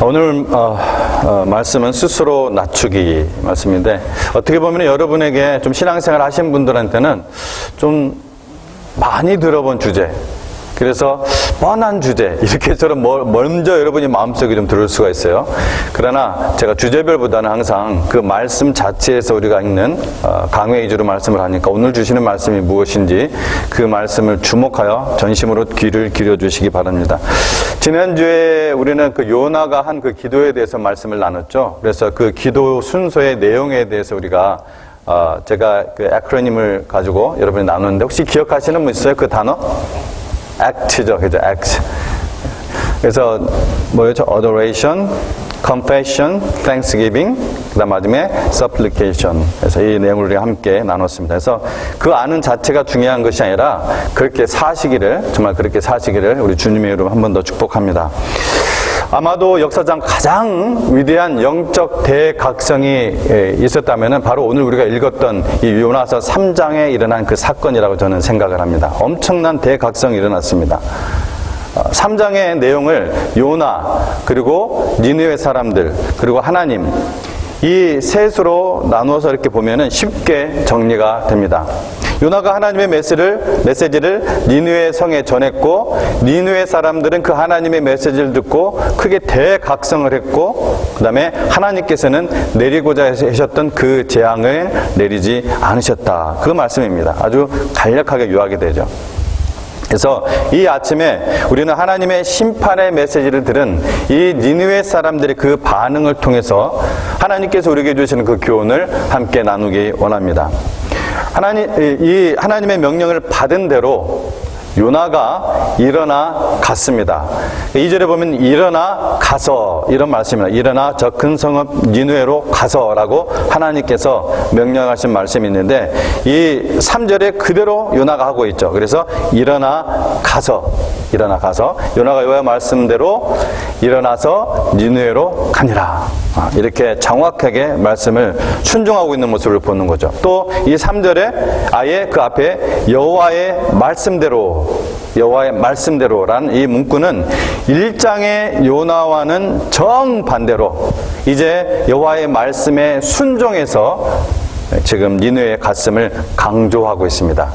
오늘 말씀은 스스로 낮추기 말씀인데, 어떻게 보면 여러분에게 좀 신앙생활 하신 분들한테는 좀 많이 들어본 주제, 그래서 뻔한 주제, 이렇게처럼 먼저 여러분이 마음속에 좀 들을 수가 있어요. 그러나 제가 주제별보다는 항상 그 말씀 자체에서 우리가 읽는 강해 위주로 말씀을 하니까 오늘 주시는 말씀이 무엇인지 그 말씀을 주목하여 전심으로 귀를 기울여 주시기 바랍니다. 지난주에 우리는 그 요나가 한 그 기도에 대해서 말씀을 나눴죠. 그래서 그 기도 순서의 내용에 대해서 우리가 제가 그 에크로님을 가지고 여러분이 나눴는데, 혹시 기억하시는 분 있어요? 그 단어? act죠, 그죠? act. 그래서 뭐였죠? adoration, confession, thanksgiving, 그다음 마지막에 supplication. 그래서 이 내용을 우리가 함께 나눴습니다. 그래서 그 아는 자체가 중요한 것이 아니라 그렇게 사시기를, 정말 그렇게 사시기를 우리 주님의 이름으로 한 번 더 축복합니다. 아마도 역사상 가장 위대한 영적 대각성이 있었다면 바로 오늘 우리가 읽었던 이 요나서 3장에 일어난 그 사건이라고 저는 생각을 합니다. 엄청난 대각성이 일어났습니다. 3장의 내용을 요나, 그리고 니느웨 사람들, 그리고 하나님, 이 셋으로 나누어서 이렇게 보면은 쉽게 정리가 됩니다. 요나가 하나님의 메시지를 니느웨 성에 전했고, 니느웨 사람들은 그 하나님의 메시지를 듣고 크게 대각성을 했고, 그 다음에 하나님께서는 내리고자 하셨던 그 재앙을 내리지 않으셨다. 그 말씀입니다. 아주 간략하게 요약이 되죠. 그래서 이 아침에 우리는 하나님의 심판의 메시지를 들은 이 니느웨 사람들의 그 반응을 통해서 하나님께서 우리에게 주시는 그 교훈을 함께 나누기 원합니다. 이 하나님의 명령을 받은 대로 요나가 일어나 갔습니다. 2절에 보면 일어나 가서, 이런 말씀입니다. 일어나 저 큰 성읍 니느웨로 가서라고 하나님께서 명령하신 말씀이 있는데, 이 3절에 그대로 요나가 하고 있죠. 그래서 일어나 가서 요나가 여호와의 말씀대로 일어나서 니느웨로 가니라. 이렇게 정확하게 말씀을 순종하고 있는 모습을 보는 거죠. 또 이 3절에 아예 그 앞에 여호와의 말씀대로란 이 문구는 1장의 요나와는 정반대로 이제 여호와의 말씀에 순종해서 지금 니느웨에 갔음을 강조하고 있습니다.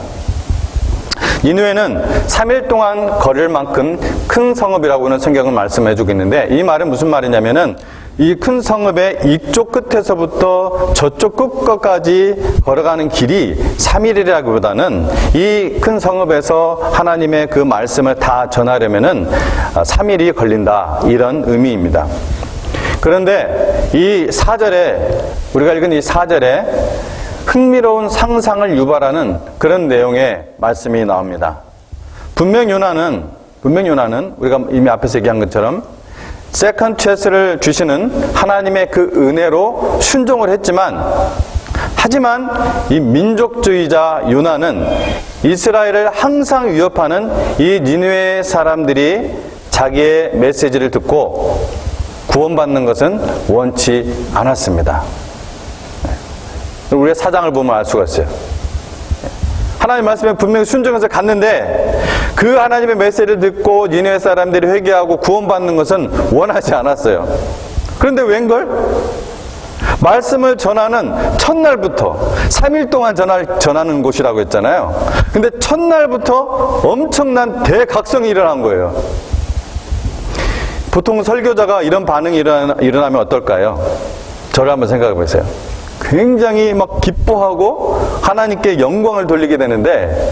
니느웨는 3일 동안 걸을 만큼 큰 성읍이라고는 성경은 말씀해주고 있는데, 이 말은 무슨 말이냐면은 이 큰 성읍의 이쪽 끝에서부터 저쪽 끝까지 걸어가는 길이 3일이라기보다는 이 큰 성읍에서 하나님의 그 말씀을 다 전하려면은 3일이 걸린다, 이런 의미입니다. 그런데 이 4절에, 우리가 읽은 이 4절에 흥미로운 상상을 유발하는 그런 내용의 말씀이 나옵니다. 분명 요나는 우리가 이미 앞에서 얘기한 것처럼 세컨드 찬스를 주시는 하나님의 그 은혜로 순종을 했지만, 하지만 이 민족주의자 요나는 이스라엘을 항상 위협하는 이 니느웨 사람들이 자기의 메시지를 듣고 구원받는 것은 원치 않았습니다. 우리가 4장을 보면 알 수가 있어요. 하나님 말씀에 분명히 순종해서 갔는데 그 하나님의 메시지를 듣고 니느웨 사람들이 회개하고 구원받는 것은 원하지 않았어요. 그런데 웬걸? 말씀을 전하는 첫날부터 3일 동안 전하는 곳이라고 했잖아요. 근데 첫날부터 엄청난 대각성이 일어난 거예요. 보통 설교자가 이런 반응이 일어나면 어떨까요? 저를 한번 생각해 보세요. 굉장히 막 기뻐하고 하나님께 영광을 돌리게 되는데,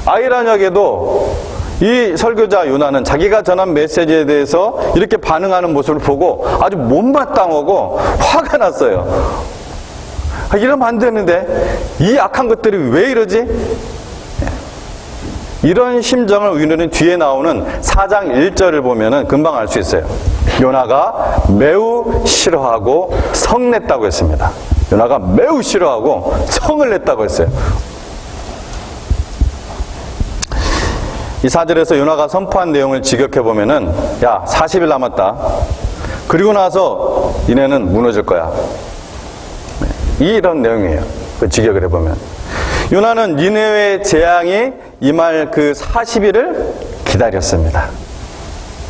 아이러니하게도 이 설교자 요나는 자기가 전한 메시지에 대해서 이렇게 반응하는 모습을 보고 아주 못마땅하고 화가 났어요. 이러면 안 되는데 이 악한 것들이 왜 이러지? 이런 심정을 우리는 뒤에 나오는 4장 1절을 보면은 금방 알 수 있어요. 요나가 매우 싫어하고 성냈다고 했습니다. 요나가 매우 싫어하고 성을 냈다고 했어요. 이 4절에서 요나가 선포한 내용을 직역해보면은, 야, 40일 남았다. 그리고 나서 니네는 무너질 거야. 이런 내용이에요. 그 직역을 해보면. 요나는 니느웨의 재앙이 임할 그 40일을 기다렸습니다.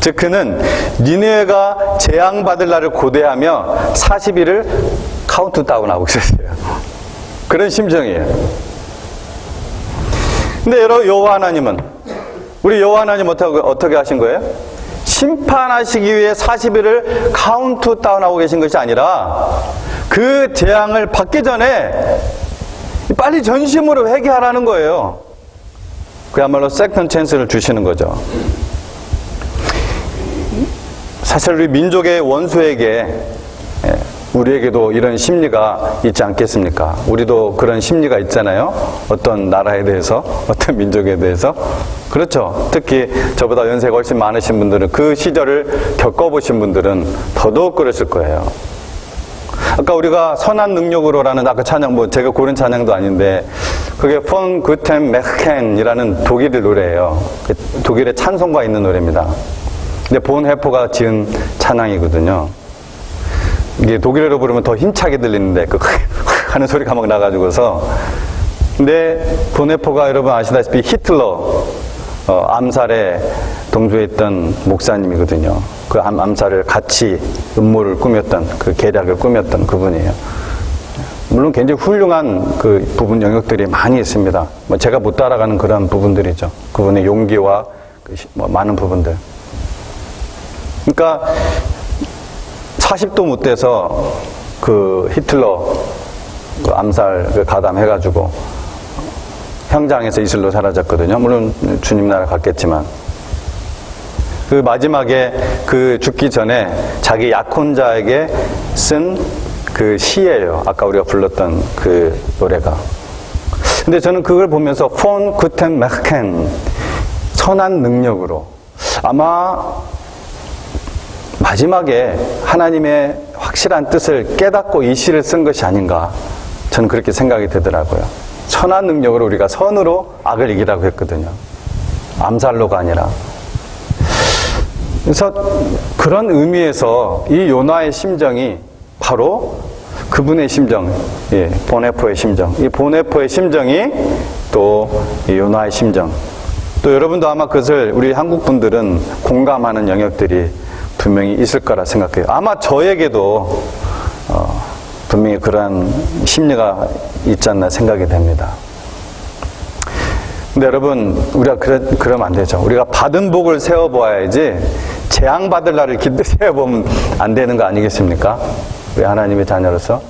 즉 그는 니느웨가 재앙받을 날을 고대하며 40일을 카운트다운하고 있었어요. 그런 심정이에요. 근데 여러분, 여호와 하나님은, 우리 여호와 하나님 어떻게 하신 거예요? 심판하시기 위해 40일을 카운트다운하고 계신 것이 아니라 그 재앙을 받기 전에 빨리 전심으로 회개하라는 거예요. 그야말로 세컨드 찬스를 주시는 거죠. 사실 우리 민족의 원수에게, 우리에게도 이런 심리가 있지 않겠습니까? 우리도 그런 심리가 있잖아요. 어떤 나라에 대해서, 어떤 민족에 대해서. 그렇죠. 특히 저보다 연세가 훨씬 많으신 분들은, 그 시절을 겪어보신 분들은 더더욱 그러실 거예요. 아까 우리가 선한 능력으로라는 아까 찬양, 제가 고른 찬양도 아닌데, 그게 폰 구텐 메켄이라는 독일의 노래예요. 독일의 찬송가 있는 노래입니다. 근데 본 해포가 지은 찬양이거든요. 이게 독일어로 부르면 더 힘차게 들리는데, 하는 소리가 막 나가지고서. 근데 본 해포가 여러분 아시다시피 히틀러, 암살에 동조했던 목사님이거든요. 그 암살을 같이 음모를 꾸몄던, 그 계략을 꾸몄던 그분이에요. 물론 굉장히 훌륭한 그 부분 영역들이 많이 있습니다. 제가 못 따라가는 그런 부분들이죠. 그분의 용기와 많은 부분들. 그러니까 40도 못 돼서 그 히틀러 그 암살 가담해가지고 현장에서 이슬로 사라졌거든요. 물론 주님 나라 갔겠지만. 그 마지막에 그 죽기 전에 자기 약혼자에게 쓴 그 시예요. 아까 우리가 불렀던 그 노래가. 근데 저는 그걸 보면서 폰 구텐 메켄, 선한 능력으로, 아마 마지막에 하나님의 확실한 뜻을 깨닫고 이 시를 쓴 것이 아닌가, 저는 그렇게 생각이 되더라고요. 선한 능력으로 우리가 선으로 악을 이기라고 했거든요. 암살로가 아니라. 그래서 그런 의미에서 이 요나의 심정이 바로 그분의 심정, 보네포의 심정, 이 보네포의 심정이 또 이 요나의 심정, 또 여러분도 아마 그것을 우리 한국 분들은 공감하는 영역들이 분명히 있을 거라 생각해요. 아마 저에게도 분명히 그러한 심리가 있지 않나 생각이 됩니다. 근데 여러분, 우리가 그러면 안 되죠. 우리가 받은 복을 세워보아야지 재앙받을 날을 기대 세워보면 안 되는 거 아니겠습니까? 우리 하나님의 자녀로서.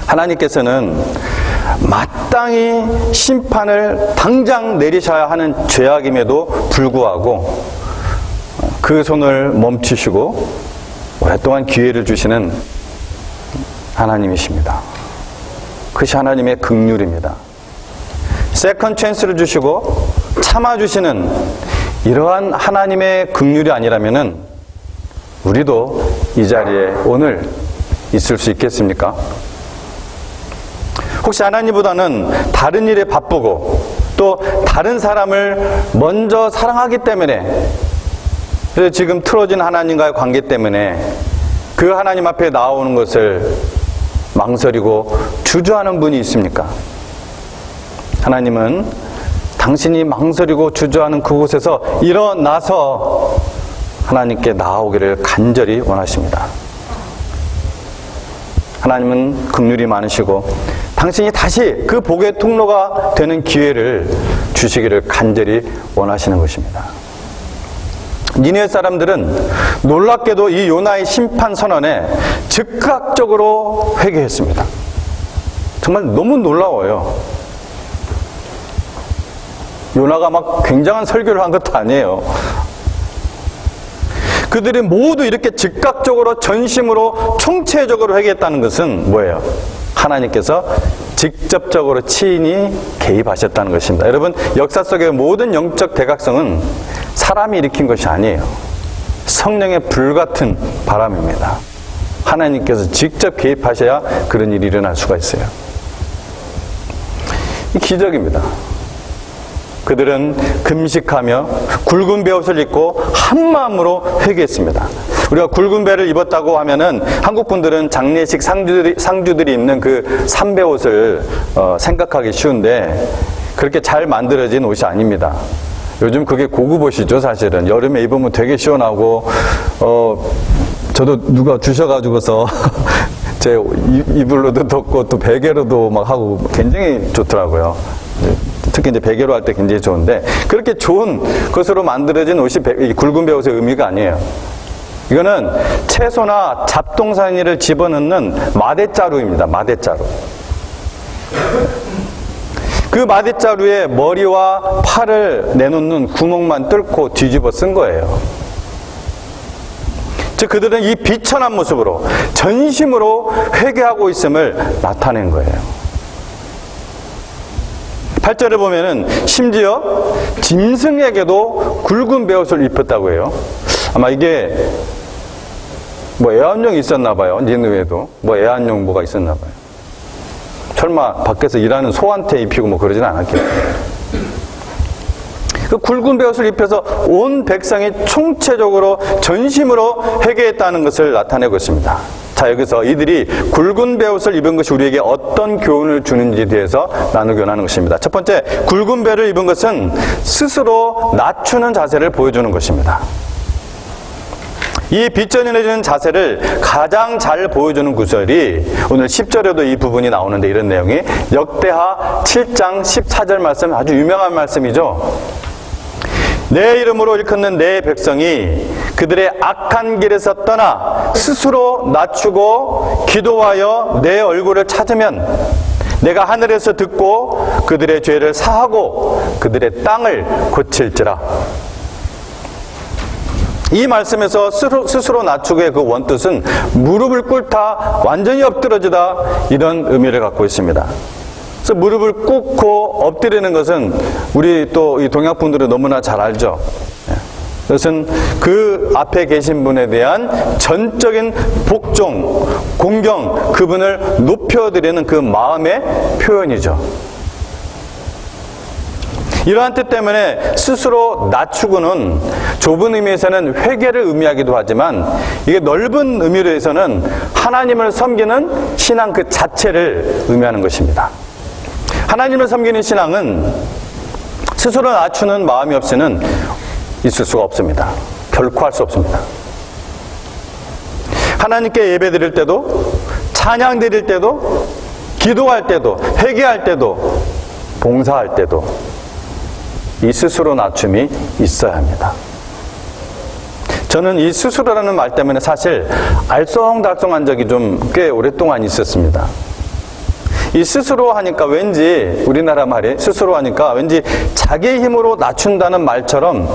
하나님께서는 마땅히 심판을 당장 내리셔야 하는 죄악임에도 불구하고 그 손을 멈추시고 오랫동안 기회를 주시는 하나님이십니다. 그것이 하나님의 긍휼입니다. 세컨드 찬스를 주시고 참아주시는 이러한 하나님의 긍휼이 아니라면은 우리도 이 자리에 오늘 있을 수 있겠습니까? 혹시 하나님보다는 다른 일에 바쁘고 또 다른 사람을 먼저 사랑하기 때문에, 그래서 지금 틀어진 하나님과의 관계 때문에 그 하나님 앞에 나오는 것을 망설이고 주저하는 분이 있습니까? 하나님은 당신이 망설이고 주저하는 그곳에서 일어나서 하나님께 나아오기를 간절히 원하십니다. 하나님은 긍휼이 많으시고 당신이 다시 그 복의 통로가 되는 기회를 주시기를 간절히 원하시는 것입니다. 니느웨 사람들은 놀랍게도 이 요나의 심판 선언에 즉각적으로 회개했습니다. 정말 너무 놀라워요. 요나가 막 굉장한 설교를 한 것도 아니에요. 그들이 모두 이렇게 즉각적으로 전심으로 총체적으로 회개했다는 것은 뭐예요? 하나님께서 직접적으로 친히 개입하셨다는 것입니다. 여러분, 역사 속의 모든 영적 대각성은 사람이 일으킨 것이 아니에요. 성령의 불같은 바람입니다. 하나님께서 직접 개입하셔야 그런 일이 일어날 수가 있어요. 이 기적입니다. 그들은 금식하며 굵은 베옷을 입고 한마음으로 회개했습니다. 우리가 굵은 베를 입었다고 하면은 한국 분들은 장례식 상주들이 입는 그 삼베옷을 생각하기 쉬운데 그렇게 잘 만들어진 옷이 아닙니다. 요즘 그게 고급 옷이죠, 사실은. 여름에 입으면 되게 시원하고, 저도 누가 주셔가지고서 제 이불로도 덮고 또 베개로도 막 하고 굉장히 좋더라고요. 특히 이제 베개로 할 때 굉장히 좋은데, 그렇게 좋은 것으로 만들어진 옷이 굵은 배옷의 의미가 아니에요. 이거는 채소나 잡동사니를 집어넣는 마대자루입니다. 마대자루. 그 마대자루에 머리와 팔을 내놓는 구멍만 뚫고 뒤집어 쓴 거예요. 즉 그들은 이 비천한 모습으로 전심으로 회개하고 있음을 나타낸 거예요. 8절에 보면은 심지어 짐승에게도 굵은 베옷을 입혔다고 해요. 아마 이게 뭐 애완용이 있었나 봐요. 니느웨에도 뭐 애완용 뭐가 있었나 봐요. 설마 밖에서 일하는 소한테 입히고 뭐 그러진 않았겠죠. 그 굵은 베옷을 입혀서 온 백성이 총체적으로 전심으로 회개했다는 것을 나타내고 있습니다. 자, 여기서 이들이 굵은 베옷을 입은 것이 우리에게 어떤 교훈을 주는지에 대해서 나누기로 하는 것입니다. 첫 번째, 굵은 베를 입은 것은 스스로 낮추는 자세를 보여주는 것입니다. 이 빗전해지는 자세를 가장 잘 보여주는 구절이 오늘 10절에도 이 부분이 나오는데, 이런 내용이 역대하 7장 14절 말씀, 아주 유명한 말씀이죠. 내 이름으로 일컫는 내 백성이 그들의 악한 길에서 떠나 스스로 낮추고 기도하여 내 얼굴을 찾으면 내가 하늘에서 듣고 그들의 죄를 사하고 그들의 땅을 고칠지라. 이 말씀에서 스스로 낮추고의 그 원뜻은 무릎을 꿇다, 완전히 엎드러지다, 이런 의미를 갖고 있습니다. 그래서 무릎을 꿇고 엎드리는 것은 우리 또 이 동양 분들은 너무나 잘 알죠. 그것은 그 앞에 계신 분에 대한 전적인 복종, 공경, 그분을 높여드리는 그 마음의 표현이죠. 이러한 뜻 때문에 스스로 낮추고는 좁은 의미에서는 회개를 의미하기도 하지만, 이게 넓은 의미로 해서는 하나님을 섬기는 신앙 그 자체를 의미하는 것입니다. 하나님을 섬기는 신앙은 스스로 낮추는 마음이 없이는 있을 수가 없습니다. 결코 할 수 없습니다. 하나님께 예배 드릴 때도, 찬양 드릴 때도, 기도할 때도, 회개할 때도, 봉사할 때도 이 스스로 낮춤이 있어야 합니다. 저는 이 스스로라는 말 때문에 사실 알쏭달쏭한 적이 좀 꽤 오랫동안 있었습니다. 이 스스로 하니까 왠지, 우리나라 말이 스스로 하니까 왠지 자기의 힘으로 낮춘다는 말처럼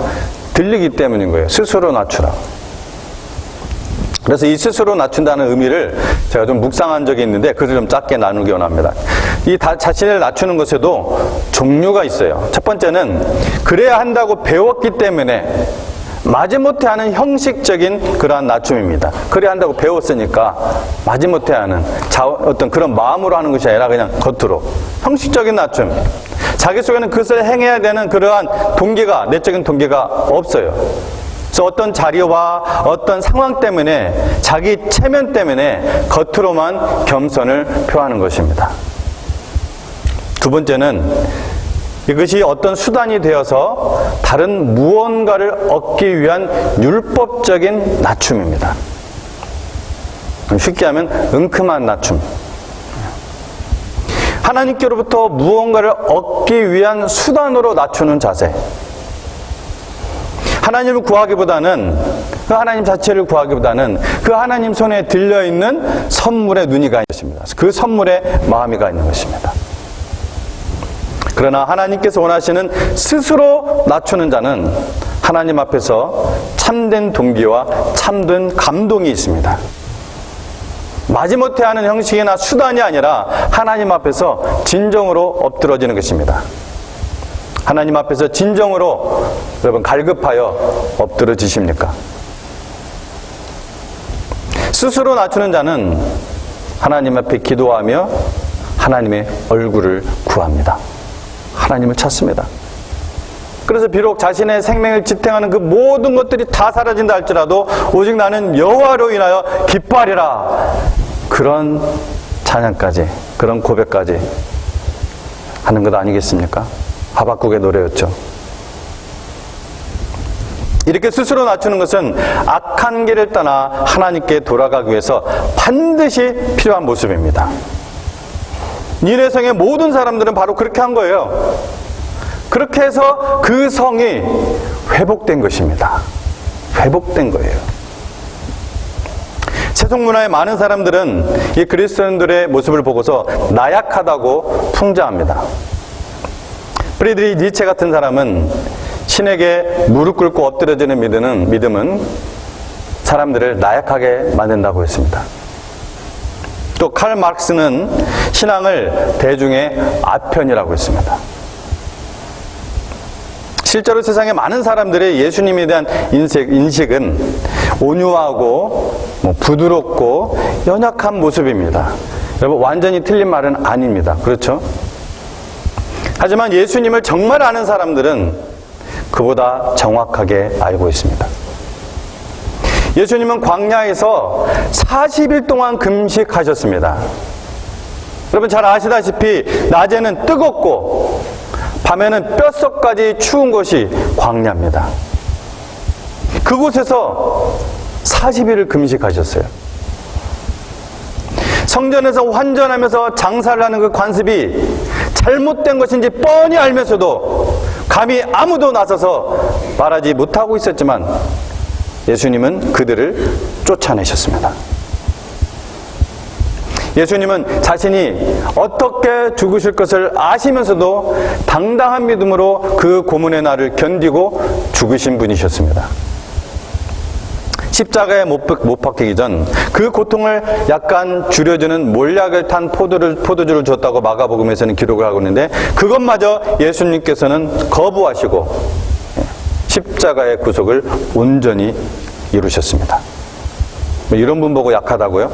들리기 때문인 거예요. 스스로 낮추라. 그래서 이 스스로 낮춘다는 의미를 제가 좀 묵상한 적이 있는데, 그것을 좀 짧게 나누기 원합니다. 이 자신을 낮추는 것에도 종류가 있어요. 첫 번째는 그래야 한다고 배웠기 때문에 마지못해 하는 형식적인 그러한 낮춤입니다. 그래야 한다고 배웠으니까 마지못해 하는 어떤 그런 마음으로 하는 것이 아니라 그냥 겉으로 형식적인 낮춤. 자기 속에는 그것을 행해야 되는 그러한 동기가, 내적인 동기가 없어요. 그래서 어떤 자리와 어떤 상황 때문에, 자기 체면 때문에 겉으로만 겸손을 표하는 것입니다. 두 번째는 이것이 어떤 수단이 되어서 다른 무언가를 얻기 위한 율법적인 낮춤입니다. 쉽게 하면 은큼한 낮춤. 하나님께로부터 무언가를 얻기 위한 수단으로 낮추는 자세. 하나님을 구하기보다는, 그 하나님 자체를 구하기보다는 그 하나님 손에 들려있는 선물에 눈이 가 있는 것입니다. 그 선물에 마음이 가 있는 것입니다. 그러나 하나님께서 원하시는 스스로 낮추는 자는 하나님 앞에서 참된 동기와 참된 감동이 있습니다. 마지못해 하는 형식이나 수단이 아니라 하나님 앞에서 진정으로 엎드러지는 것입니다. 하나님 앞에서 진정으로 여러분 갈급하여 엎드러지십니까? 스스로 낮추는 자는 하나님 앞에 기도하며 하나님의 얼굴을 구합니다. 하나님을 찾습니다. 그래서 비록 자신의 생명을 지탱하는 그 모든 것들이 다 사라진다 할지라도 오직 나는 여호와로 인하여 기뻐하리라, 그런 찬양까지, 그런 고백까지 하는 것 아니겠습니까? 하박국의 노래였죠. 이렇게 스스로 낮추는 것은 악한 길을 떠나 하나님께 돌아가기 위해서 반드시 필요한 모습입니다. 니네성의 모든 사람들은 바로 그렇게 한 거예요. 그렇게 해서 그 성이 회복된 것입니다. 회복된 거예요. 세속 문화의 많은 사람들은 이 그리스도인들의 모습을 보고서 나약하다고 풍자합니다. 프리드리히 니체 같은 사람은 신에게 무릎 꿇고 엎드려지는 믿음은 사람들을 나약하게 만든다고 했습니다. 또 칼 마르크스는 신앙을 대중의 아편이라고 했습니다. 실제로 세상의 많은 사람들의 예수님에 대한 인식은 온유하고 부드럽고 연약한 모습입니다. 여러분, 완전히 틀린 말은 아닙니다. 그렇죠? 하지만 예수님을 정말 아는 사람들은 그보다 정확하게 알고 있습니다. 예수님은 광야에서 40일 동안 금식하셨습니다. 여러분 잘 아시다시피 낮에는 뜨겁고 밤에는 뼛속까지 추운 곳이 광야입니다. 그곳에서 40일을 금식하셨어요. 성전에서 환전하면서 장사를 하는 그 관습이 잘못된 것인지 뻔히 알면서도 감히 아무도 나서서 말하지 못하고 있었지만 예수님은 그들을 쫓아내셨습니다. 예수님은 자신이 어떻게 죽으실 것을 아시면서도 당당한 믿음으로 그 고문의 날을 견디고 죽으신 분이셨습니다. 십자가에 못 박히기 전 그 고통을 약간 줄여주는 몰약을 탄 포도주를 줬다고 마가복음에서는 기록을 하고 있는데 그것마저 예수님께서는 거부하시고 십자가의 구속을 온전히 이루셨습니다. 이런 분 보고 약하다고요?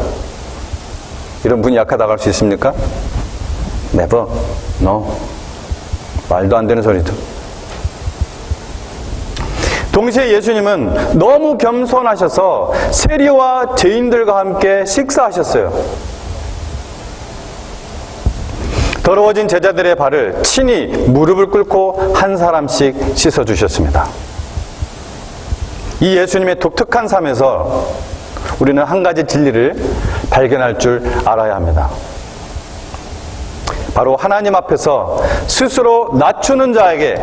이런 분이 약하다고 할 수 있습니까? Never. No. 말도 안 되는 소리죠. 동시에 예수님은 너무 겸손하셔서 세리와 죄인들과 함께 식사하셨어요. 더러워진 제자들의 발을 친히 무릎을 꿇고 한 사람씩 씻어주셨습니다. 이 예수님의 독특한 삶에서 우리는 한 가지 진리를 발견할 줄 알아야 합니다. 바로 하나님 앞에서 스스로 낮추는 자에게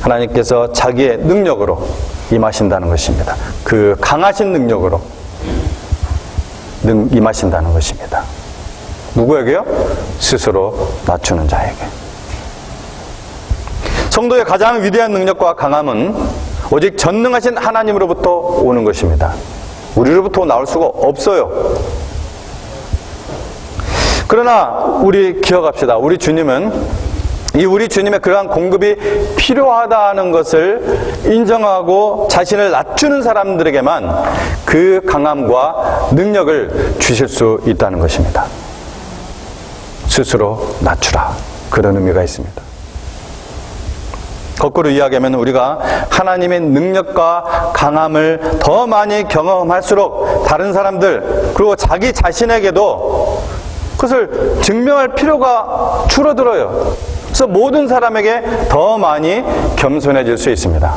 하나님께서 자기의 능력으로 임하신다는 것입니다. 그 강하신 능력으로 임하신다는 것입니다. 누구에게요? 스스로 낮추는 자에게. 성도의 가장 위대한 능력과 강함은 오직 전능하신 하나님으로부터 오는 것입니다. 우리로부터 나올 수가 없어요. 그러나 우리 기억합시다. 우리 주님의 그러한 공급이 필요하다는 것을 인정하고 자신을 낮추는 사람들에게만 그 강함과 능력을 주실 수 있다는 것입니다. 스스로 낮추라. 그런 의미가 있습니다. 거꾸로 이야기하면 우리가 하나님의 능력과 강함을 더 많이 경험할수록 다른 사람들 그리고 자기 자신에게도 그것을 증명할 필요가 줄어들어요. 그래서 모든 사람에게 더 많이 겸손해질 수 있습니다.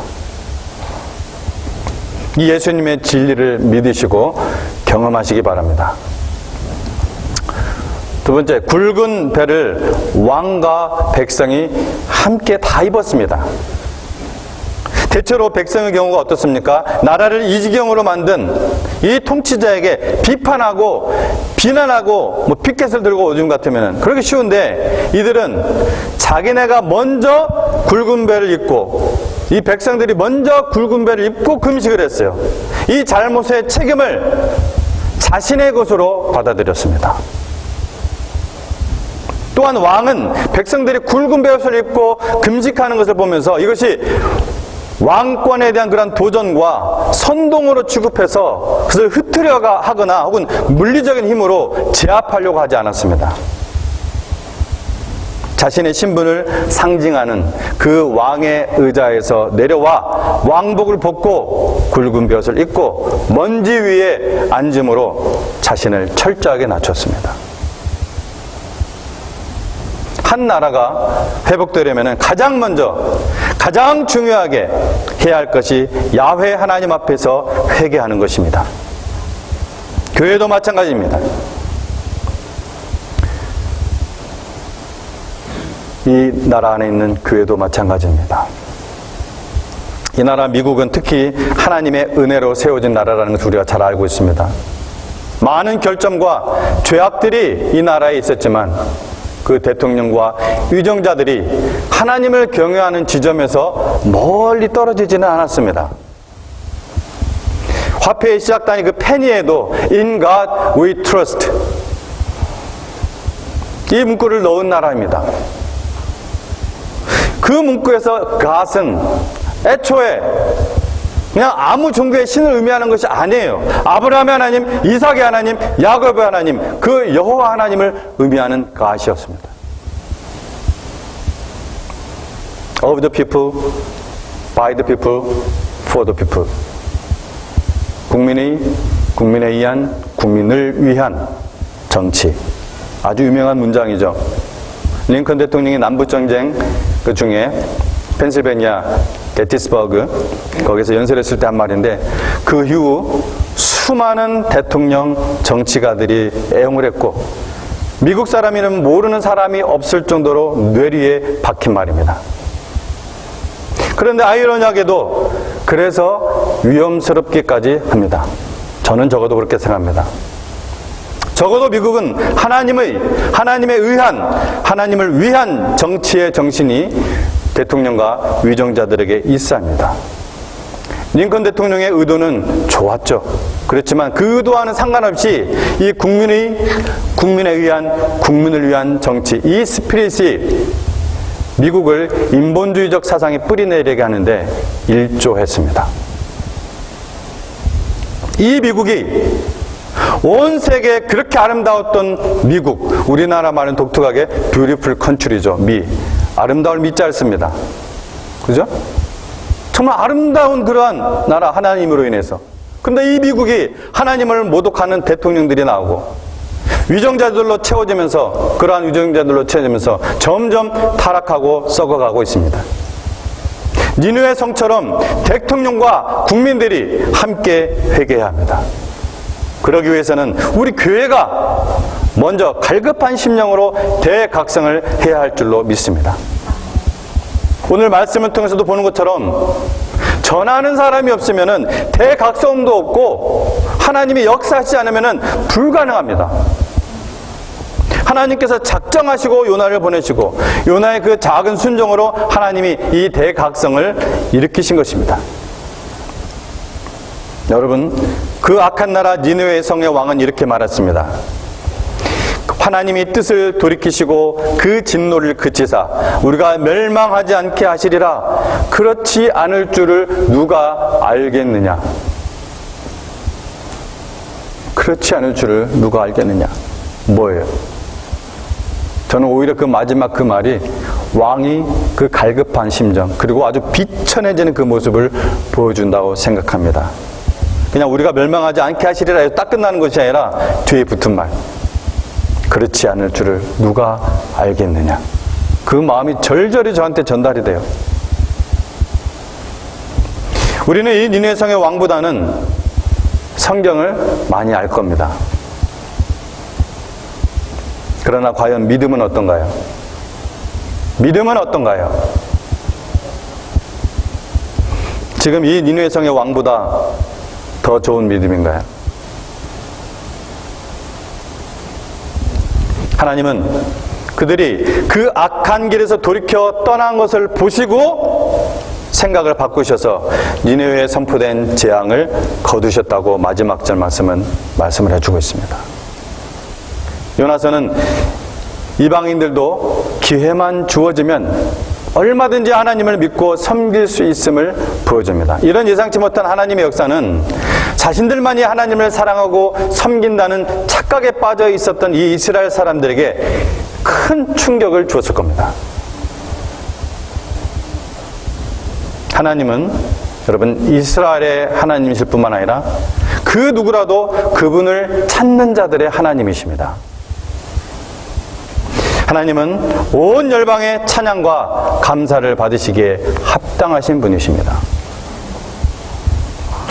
이 예수님의 진리를 믿으시고 경험하시기 바랍니다. 두 번째, 굵은 배를 왕과 백성이 함께 다 입었습니다. 대체로 백성의 경우가 어떻습니까? 나라를 이 지경으로 만든 이 통치자에게 비판하고 비난하고 피켓을 들고 오줌 같으면 그러기 쉬운데 이들은 자기네가 먼저 굵은 배를 입고 이 백성들이 먼저 굵은 배를 입고 금식을 했어요. 이 잘못의 책임을 자신의 것으로 받아들였습니다. 또한 왕은 백성들이 굵은 배옷을 입고 금식하는 것을 보면서 이것이 왕권에 대한 그런 도전과 선동으로 취급해서 그것을 흐트려가 하거나 혹은 물리적인 힘으로 제압하려고 하지 않았습니다. 자신의 신분을 상징하는 그 왕의 의자에서 내려와 왕복을 벗고 굵은 벼슬을 입고 먼지 위에 앉음으로 자신을 철저하게 낮췄습니다. 한 나라가 회복되려면 가장 먼저 가장 중요하게 해야 할 것이 야훼 하나님 앞에서 회개하는 것입니다. 교회도 마찬가지입니다. 이 나라 안에 있는 교회도 마찬가지입니다. 이 나라 미국은 특히 하나님의 은혜로 세워진 나라라는 것을 우리가 잘 알고 있습니다. 많은 결점과 죄악들이 이 나라에 있었지만 그 대통령과 위정자들이 하나님을 경외하는 지점에서 멀리 떨어지지는 않았습니다. 화폐의 시작단이 그 페니에도 In God we trust, 이 문구를 넣은 나라입니다. 그 문구에서 God은 애초에 그냥 아무 종교의 신을 의미하는 것이 아니에요. 아브라함의 하나님, 이삭의 하나님, 야곱의 하나님, 그 여호와 하나님을 의미하는 God이었습니다. Of the people, by the people, for the people. 국민에 의한, 국민을 위한 정치. 아주 유명한 문장이죠. 링컨 대통령이 남북전쟁 그 중에 펜실베니아 게티스버그 거기서 연설했을 때 한 말인데, 그 이후 수많은 대통령 정치가들이 애용을 했고 미국 사람이면 모르는 사람이 없을 정도로 뇌리에 박힌 말입니다. 그런데 아이러니하게도 그래서 위험스럽기까지 합니다. 저는 적어도 그렇게 생각합니다. 적어도 미국은 하나님의 의한, 하나님을 위한 정치의 정신이 대통령과 위정자들에게 있어야 합니다. 링컨 대통령의 의도는 좋았죠. 그렇지만 그 의도와는 상관없이 이 국민에 의한, 국민을 위한 정치, 이 스피릿이 미국을 인본주의적 사상에 뿌리내리게 하는데 일조했습니다. 이 미국이 온 세계에 그렇게 아름다웠던 미국, 우리나라 말은 독특하게 뷰티풀 컨트리죠. 아름다울 미자를 씁니다. 그죠? 정말 아름다운 그러한 나라, 하나님으로 인해서. 근데 이 미국이 하나님을 모독하는 대통령들이 나오고 위정자들로 채워지면서, 그러한 위정자들로 채워지면서 점점 타락하고 썩어가고 있습니다. 니느웨 성처럼 대통령과 국민들이 함께 회개해야 합니다. 그러기 위해서는 우리 교회가 먼저 갈급한 심령으로 대각성을 해야 할 줄로 믿습니다. 오늘 말씀을 통해서도 보는 것처럼 전하는 사람이 없으면 대각성도 없고 하나님이 역사하시지 않으면 불가능합니다. 하나님께서 작정하시고 요나를 보내시고 요나의 그 작은 순종으로 하나님이 이 대각성을 일으키신 것입니다. 여러분, 그 악한 나라 니느웨 성의 왕은 이렇게 말했습니다. 하나님이 뜻을 돌이키시고 그 진노를 그치사 우리가 멸망하지 않게 하시리라. 그렇지 않을 줄을 누가 알겠느냐. 그렇지 않을 줄을 누가 알겠느냐. 뭐예요? 저는 오히려 그 마지막 그 말이 왕이 그 갈급한 심정, 그리고 아주 비천해지는 그 모습을 보여준다고 생각합니다. 그냥 우리가 멸망하지 않게 하시리라 해서 딱 끝나는 것이 아니라 뒤에 붙은 말, 그렇지 않을 줄을 누가 알겠느냐. 그 마음이 절절히 저한테 전달이 돼요. 우리는 이 니느웨 성의 왕보다는 성경을 많이 알 겁니다. 그러나 과연 믿음은 어떤가요? 믿음은 어떤가요? 지금 이 니느웨 성의 왕보다 더 좋은 믿음인가요? 하나님은 그들이 그 악한 길에서 돌이켜 떠난 것을 보시고 생각을 바꾸셔서 니느웨에 선포된 재앙을 거두셨다고 마지막 절 말씀을 해주고 있습니다. 요나서는 이방인들도 기회만 주어지면 얼마든지 하나님을 믿고 섬길 수 있음을 보여줍니다. 이런 예상치 못한 하나님의 역사는 자신들만이 하나님을 사랑하고 섬긴다는 착각에 빠져 있었던 이 이스라엘 사람들에게 큰 충격을 주었을 겁니다. 하나님은 여러분 이스라엘의 하나님이실 뿐만 아니라 그 누구라도 그분을 찾는 자들의 하나님이십니다. 하나님은 온 열방의 찬양과 감사를 받으시기에 합당하신 분이십니다.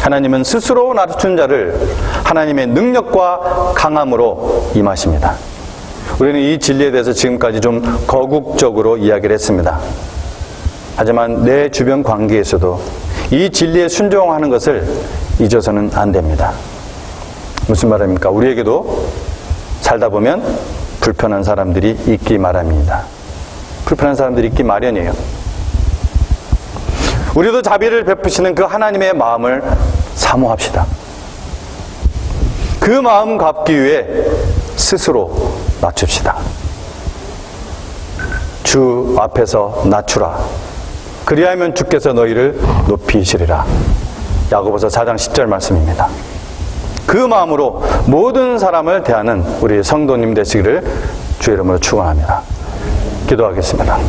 하나님은 스스로 낮춘 자를 하나님의 능력과 강함으로 임하십니다. 우리는 이 진리에 대해서 지금까지 좀 거국적으로 이야기를 했습니다. 하지만 내 주변 관계에서도 이 진리에 순종하는 것을 잊어서는 안 됩니다. 무슨 말입니까? 우리에게도 살다 보면 불편한 사람들이 있기 마련입니다. 불편한 사람들이 있기 마련이에요. 우리도 자비를 베푸시는 그 하나님의 마음을 사모합시다. 그 마음 갚기 위해 스스로 낮춥시다. 주 앞에서 낮추라. 그리하면 주께서 너희를 높이시리라. 야고보서 4장 10절 말씀입니다. 그 마음으로 모든 사람을 대하는 우리 성도님 되시기를 주의 이름으로 축원합니다. 기도하겠습니다.